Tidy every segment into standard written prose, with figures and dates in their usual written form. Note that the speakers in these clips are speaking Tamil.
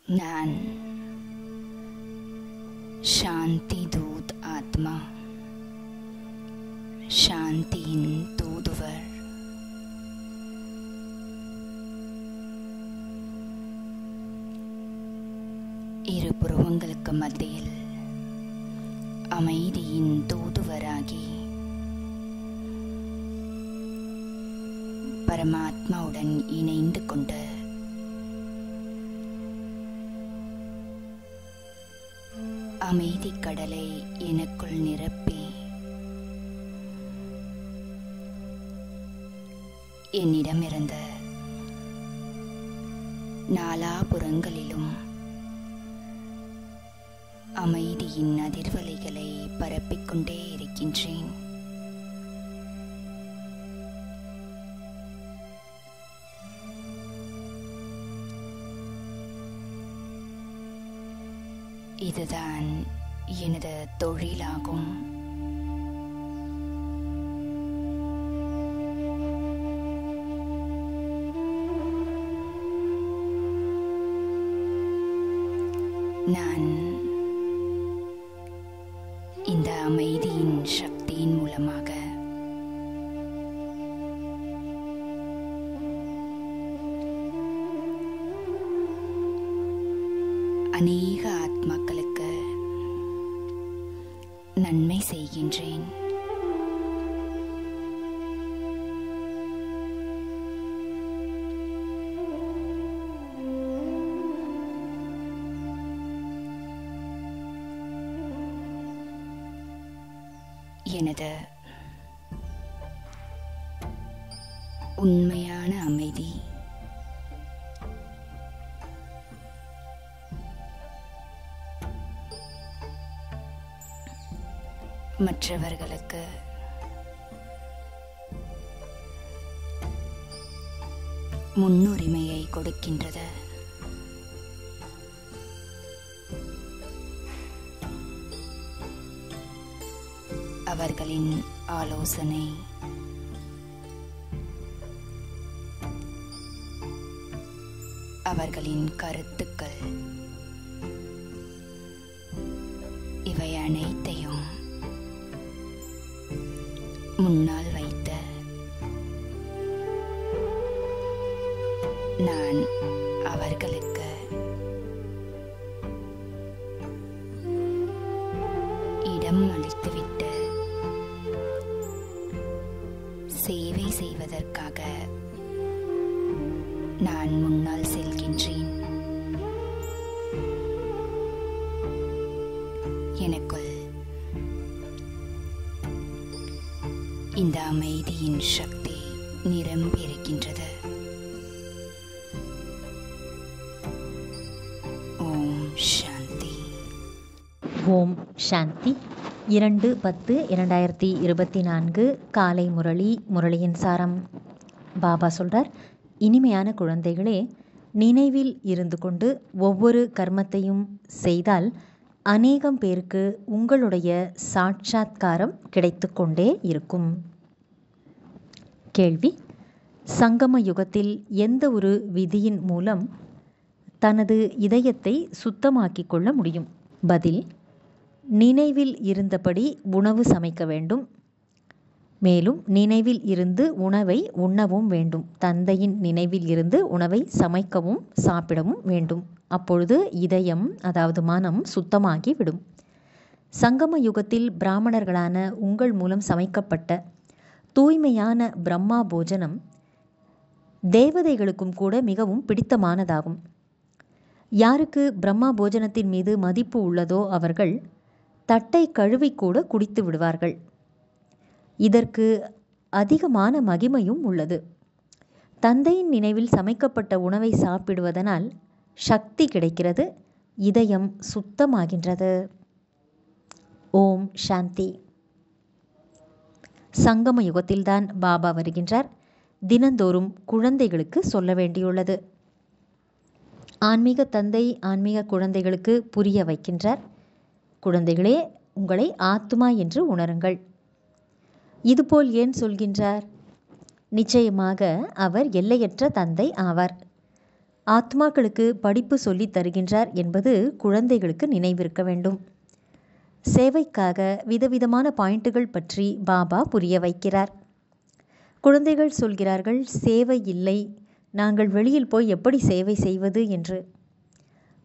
நான் சாந்தி தூத் ஆத்மா, சாந்தியின் தூதுவர். இரு புருவங்களுக்கு மத்தியில் அமைதியின் தூதுவராகி பரமாத்மாவுடன் இணைந்து கொண்டு அமைதி கடலை எனக்குள் நிரப்பி என்னிடமிருந்த நாலாபுறங்களிலும் அமைதியின் அதிர்வலைகளை பரப்பிக்கொண்டே இருக்கின்றேன். இதுதான் எனது தொழிலாகும். நான் இந்த அமைதியின் சக்தியின் மூலமாக அநேக ஆத்மாக்களுக்கு நன்மை செய்கின்றேன். எனது உண்மையான அமைதி மற்றவர்களுக்கு முன்னுரிமையை கொடுக்கின்றது. அவர்களின் ஆலோசனை அவர்களின் கருத்துக்கள் இவை அனைத்தையும் முன்னால் வைத்த நான் அவர்களுக்கு இடம் அளித்துவிட்டு சேவை செய்வதற்காக நான் முன்னால் செல்கின்றேன். எனக்குள் இந்த அமைதியின் சக்தி நிரம்பி இருக்கின்றது. ஓம் சாந்தி. ஓம் சாந்தி. 2/10/2024 காலை முரளியின் சாரம். பாபா சொல்றார், இனிமையான குழந்தைகளே, நினைவில் இருந்து கொண்டு ஒவ்வொரு கர்மத்தையும் செய்தால் அநேகம் பேருக்கு உங்களுடைய சாட்சாத்காரம் கிடைத்து கொண்டே இருக்கும். கேள்வி: சங்கம யுகத்தில் எந்த ஒரு விதியின் மூலம் தனது இதயத்தை சுத்தமாக்கிக் கொள்ள முடியும்? பதில்: நினைவில் இருந்தபடி உணவு சமைக்க வேண்டும். மேலும் நினைவில் இருந்து உணவை உண்ணவும் வேண்டும். தந்தையின் நினைவில் இருந்து உணவை சமைக்கவும் சாப்பிடவும் வேண்டும். அப்பொழுது இதயம், அதாவது மனம், சுத்தமாகி விடும். சங்கம யுகத்தில் பிராமணர்களான உங்கள் மூலம் சமைக்கப்பட்ட தூய்மையான பிரம்மா போஜனம் தேவதைகளுக்கும் கூட மிகவும் பிடித்தமானதாகும். யாருக்கு பிரம்மா போஜனத்தின் மீது மதிப்பு உள்ளதோ அவர்கள் தட்டை கழுவி கூட குடித்து விடுவார்கள். இதற்கு அதிகமான மகிமையும் உள்ளது. தந்தையின் நினைவில் சமைக்கப்பட்ட உணவை சாப்பிடுவதனால் சக்தி கிடைக்கிறது, இதயம் சுத்தமாகின்றது. ஓம் சாந்தி. சங்கம யுகத்தில்தான் பாபா வருகின்றார். தினந்தோறும் குழந்தைகளுக்கு சொல்ல வேண்டியுள்ளது. ஆன்மீக தந்தை ஆன்மீக குழந்தைகளுக்கு புரிய வைக்கின்றார். குழந்தைகளே, உங்களை ஆத்மா என்று உணருங்கள். இதுபோல் ஏன் சொல்கின்றார்? நிச்சயமாக அவர் எல்லையற்ற தந்தை ஆவார். ஆத்மாக்களுக்கு படிப்பு சொல்லித் தருகின்றார் என்பது குழந்தைகளுக்கு நினைவிருக்க வேண்டும். சேவைக்காக விதவிதமான பாயிண்ட்டுகள் பற்றி பாபா புரிய வைக்கிறார். குழந்தைகள் சொல்கிறார்கள், சேவை இல்லை, நாங்கள் வெளியில் போய் எப்படி சேவை செய்வது என்று.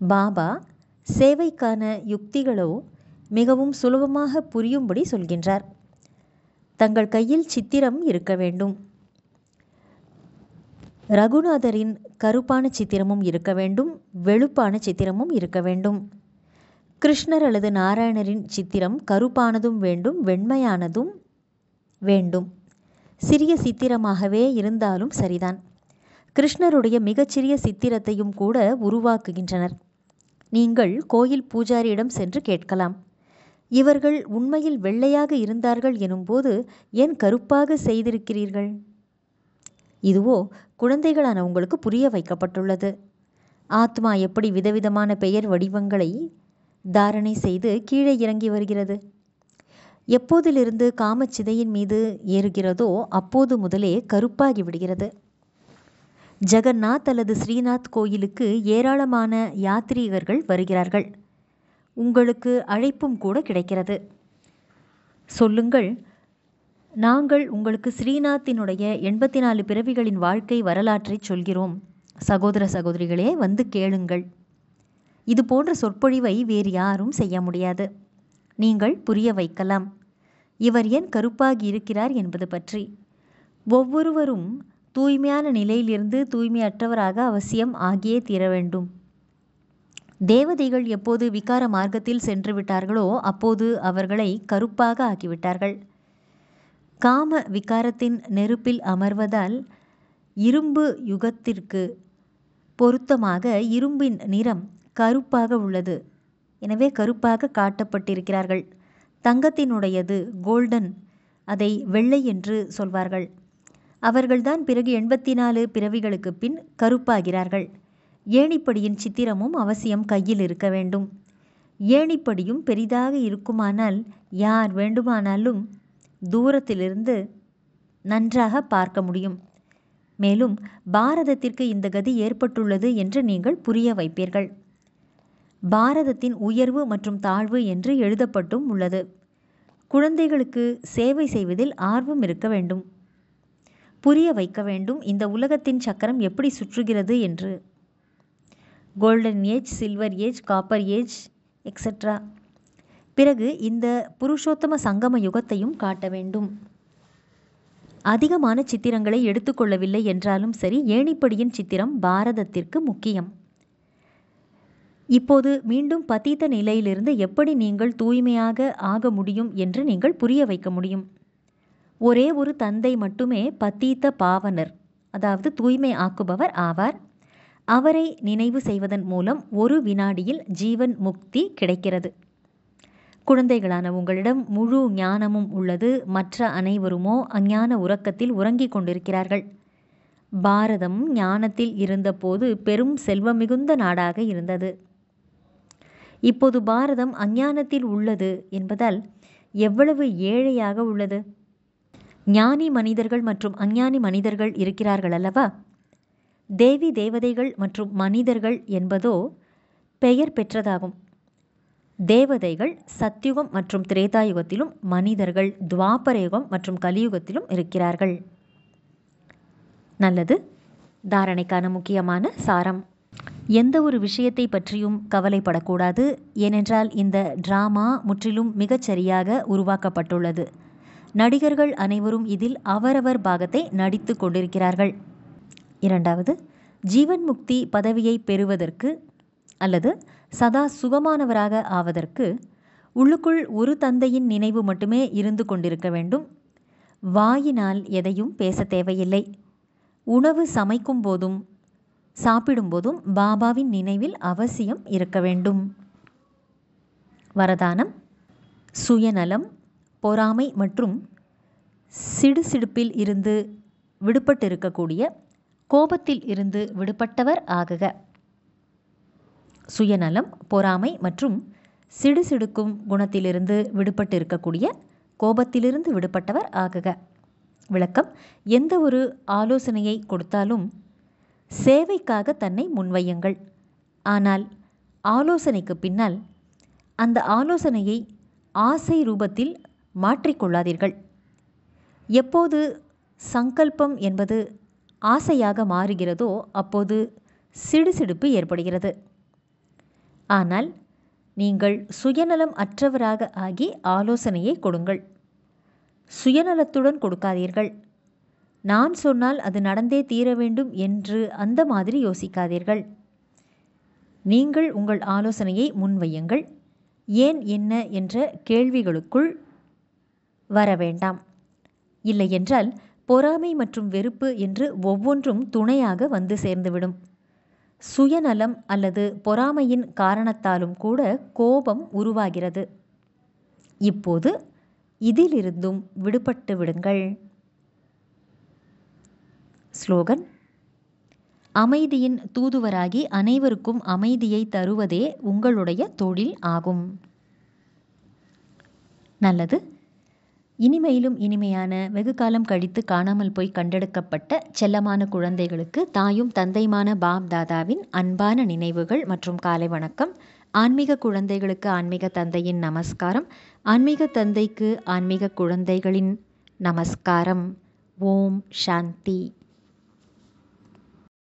பாபா சேவைக்கான யுக்திகளோ மிகவும் சுலபமாக புரியும்படி சொல்கின்றார். தங்கள் கையில் சித்திரம் இருக்க வேண்டும். ரகுநாதரின் கருப்பான சித்திரமும் இருக்க வேண்டும், வெளுப்பான சித்திரமும் இருக்க வேண்டும். கிருஷ்ணர் அல்லது நாராயணரின் சித்திரம் கருப்பானதும் வேண்டும், வெண்மையானதும் வேண்டும். சிறிய சித்திரமாகவே இருந்தாலும் சரிதான். கிருஷ்ணருடைய மிகச்சிறிய சித்திரத்தையும் கூட உருவாக்குகின்றனர். நீங்கள் கோயில் பூஜாரியிடம் சென்று கேட்கலாம், இவர்கள் உண்மையில் வெள்ளையாக இருந்தார்கள் எனும்போது ஏன் கருப்பாக செய்திருக்கிறீர்கள்? இதுவோ குழந்தைகளான உங்களுக்கு புரிய வைக்கப்பட்டுள்ளது. ஆத்மா எப்படி விதவிதமான பெயர் வடிவங்களை தாரணை செய்து கீழே இறங்கி வருகிறது. எப்போதிலிருந்து காமச்சிதையின் மீது ஏறுகிறதோ அப்போது முதலே கருப்பாகி விடுகிறது. ஜெகநாத் அல்லது ஸ்ரீநாத் கோயிலுக்கு ஏராளமான யாத்ரீகர்கள் வருகிறார்கள். உங்களுக்கு அழைப்பும் கூட கிடைக்கிறது. சொல்லுங்கள், நாங்கள் உங்களுக்கு ஸ்ரீநாத்தினுடைய 84 பிறவிகளின் வாழ்க்கை வரலாற்றை சொல்கிறோம். சகோதர சகோதரிகளே, வந்து கேளுங்கள். இது போன்ற சொற்பொழிவை வேறு யாரும் செய்ய முடியாது. நீங்கள் புரிய வைக்கலாம் இவர் ஏன் கருப்பாகி இருக்கிறார் என்பது பற்றி. ஒவ்வொருவரும் தூய்மையான நிலையிலிருந்து தூய்மையற்றவராக அவசியம் ஆகியே தீர வேண்டும். தேவதைகள் எப்போது விகார மார்க்கத்தில் சென்று விட்டார்களோ அப்போது அவர்களை கருப்பாக ஆக்கிவிட்டார்கள். காம விகாரத்தின் நெருப்பில் அமர்வதால் இரும்பு யுகத்திற்கு பொருத்தமாக இரும்பின் நிறம் கருப்பாக உள்ளது. எனவே கருப்பாக காட்டப்பட்டிருக்கிறார்கள். தங்கத்தினுடையது கோல்டன், அதை வெள்ளை என்று சொல்வார்கள். அவர்கள்தான் பிறகு 84 பிறவிகளுக்கு பின் கருப்பாகிறார்கள். ஏணிப்படியின் சித்திரமும் அவசியம் கையில் இருக்க வேண்டும். ஏணிப்படியும் பெரிதாக இருக்குமானால் யார் வேண்டுமானாலும் தூரத்திலிருந்து நன்றாக பார்க்க முடியும். மேலும் பாரதத்திற்கு இந்த கதி ஏற்பட்டுள்ளது என்று நீங்கள் புரிய வைப்பீர்கள். பாரதத்தின் உயர்வு மற்றும் தாழ்வு என்று எழுதப்பட்டும் உள்ளது. குழந்தைகளுக்கு சேவை செய்வதில் ஆர்வம் இருக்க வேண்டும். புரிய வைக்க வேண்டும் இந்த உலகத்தின் சக்கரம் எப்படி சுற்றுகிறது என்று. Golden age, silver age, copper age etcetera. பிறகு இந்த புருஷோத்தம சங்கம யுகத்தையும் காட்ட வேண்டும். அதிகமான சித்திரங்களை எடுத்துக்கொள்ளவில்லை என்றாலும் சரி, ஏணிப்படியின் சித்திரம் பாரதத்திற்கு முக்கியம். இப்போது மீண்டும் பதீத நிலையிலிருந்து எப்படி நீங்கள் தூய்மையாக ஆக முடியும் என்று நீங்கள் புரிய வைக்க முடியும். ஒரே ஒரு தந்தை மட்டுமே பதீத பாவனர், அதாவது தூய்மை ஆக்குபவர் ஆவார். அவரை நினைவு செய்வதன் மூலம் ஒரு வினாடியில் ஜீவன் முக்தி கிடைக்கிறது. குழந்தைகளான உங்களிடம் முழு ஞானமும் உள்ளது. மற்ற அனைவருமோ அஞ்ஞான உறக்கத்தில் உறங்கிக் கொண்டிருக்கிறார்கள். பாரதம் ஞானத்தில் இருந்தபோது பெரும் செல்வம் மிகுந்த நாடாக இருந்தது. இப்போது பாரதம் அஞ்ஞானத்தில் உள்ளது என்பதால் எவ்வளவு ஏழையாக உள்ளது. ஞானி மனிதர்கள் மற்றும் அஞ்ஞானி மனிதர்கள் இருக்கிறார்கள் அல்லவா? தேவி தேவதைகள் மற்றும் மனிதர்கள் என்பதோ பெயர் பெற்றதாகும். தேவதைகள் சத்யுகம் மற்றும் திரேதாயுகத்திலும், மனிதர்கள் துவாபரயுகம் மற்றும் கலியுகத்திலும் இருக்கிறார்கள். நல்லது. தாரணைக்கான முக்கியமான சாரம்: எந்த ஒரு விஷயத்தை பற்றியும் கவலைப்படக்கூடாது. ஏனென்றால் இந்த டிராமா முற்றிலும் மிகச்சரியாக உருவாக்கப்பட்டுள்ளது. நடிகர்கள் அனைவரும் இதில் அவரவர் பாகத்தை நடித்து கொண்டிருக்கிறார்கள். இரண்டாவது, ஜீவன் முக்தி பதவியை பெறுவதற்கு அல்லது சதா சுகமானவராக ஆவதற்கு உள்ளுக்குள் ஒரு தந்தையின் நினைவு மட்டுமே இருந்து கொண்டிருக்க வேண்டும். வாயினால் எதையும் பேச தேவையில்லை. உணவு சமைக்கும் போதும் சாப்பிடும்போதும் பாபாவின் நினைவில் அவசியம் இருக்க வேண்டும். வரதானம்: சுயநலம், பொறாமை மற்றும் சிடுசிடுப்பில் இருந்து விடுபட்டிருக்கக்கூடிய கோபத்தில் இருந்து விடுபட்டவர் ஆகுக. சுயநலம், பொறாமை மற்றும் சிடுசிடுக்கும் குணத்திலிருந்து விடுபட்டு இருக்கக்கூடிய கோபத்திலிருந்து விடுபட்டவர் ஆகுக. விளக்கம்: எந்த ஒரு ஆலோசனையை கொடுத்தாலும் சேவைக்காக தன்னை முன்வையுங்கள். ஆனால் ஆலோசனைக்கு பின்னால் அந்த ஆலோசனையை ஆசை ரூபத்தில் மாற்றிக்கொள்ளாதீர்கள். எப்போது சங்கல்பம் என்பது ஆசையாக மாறுகிறதோ அப்போது சிடுசிடுப்பு ஏற்படுகிறது. ஆனால் நீங்கள் சுயநலம் அற்றவராக ஆகி ஆலோசனையை கொடுங்கள். சுயநலத்துடன் கொடுக்காதீர்கள். நான் சொன்னால் அது நடந்தே தீர வேண்டும் என்று அந்த மாதிரி யோசிக்காதீர்கள். நீங்கள் உங்கள் ஆலோசனையை முன்வையுங்கள். ஏன் என்ன என்ற கேள்விகளுக்குள் வர வேண்டாம். இல்லையென்றால் பொறாமை மற்றும் வெறுப்பு என்று ஒவ்வொன்றும் துணையாக வந்து சேர்ந்துவிடும். சுயநலம் அல்லது பொறாமையின் காரணத்தாலும் கூட கோபம் உருவாகிறது. இப்போது இதிலிருந்தும் விடுபட்டு விடுங்கள். ஸ்லோகன்: அமைதியின் தூதுவராகி அனைவருக்கும் அமைதியை தருவதே உங்களுடைய தொழில் ஆகும். நல்லது. இனிமையிலும் இனிமையான வெகு காலம் கழித்து காணாமல் போய் கண்டெடுக்கப்பட்ட செல்லமான குழந்தைகளுக்கு தாயும் தந்தையுமான பாப் தாதாவின் அன்பான நினைவுகள் மற்றும் காலை வணக்கம். ஆன்மீக குழந்தைகளுக்கு ஆன்மீக தந்தையின் நமஸ்காரம். ஆன்மீக தந்தைக்கு ஆன்மீக குழந்தைகளின் நமஸ்காரம். ஓம் சாந்தி.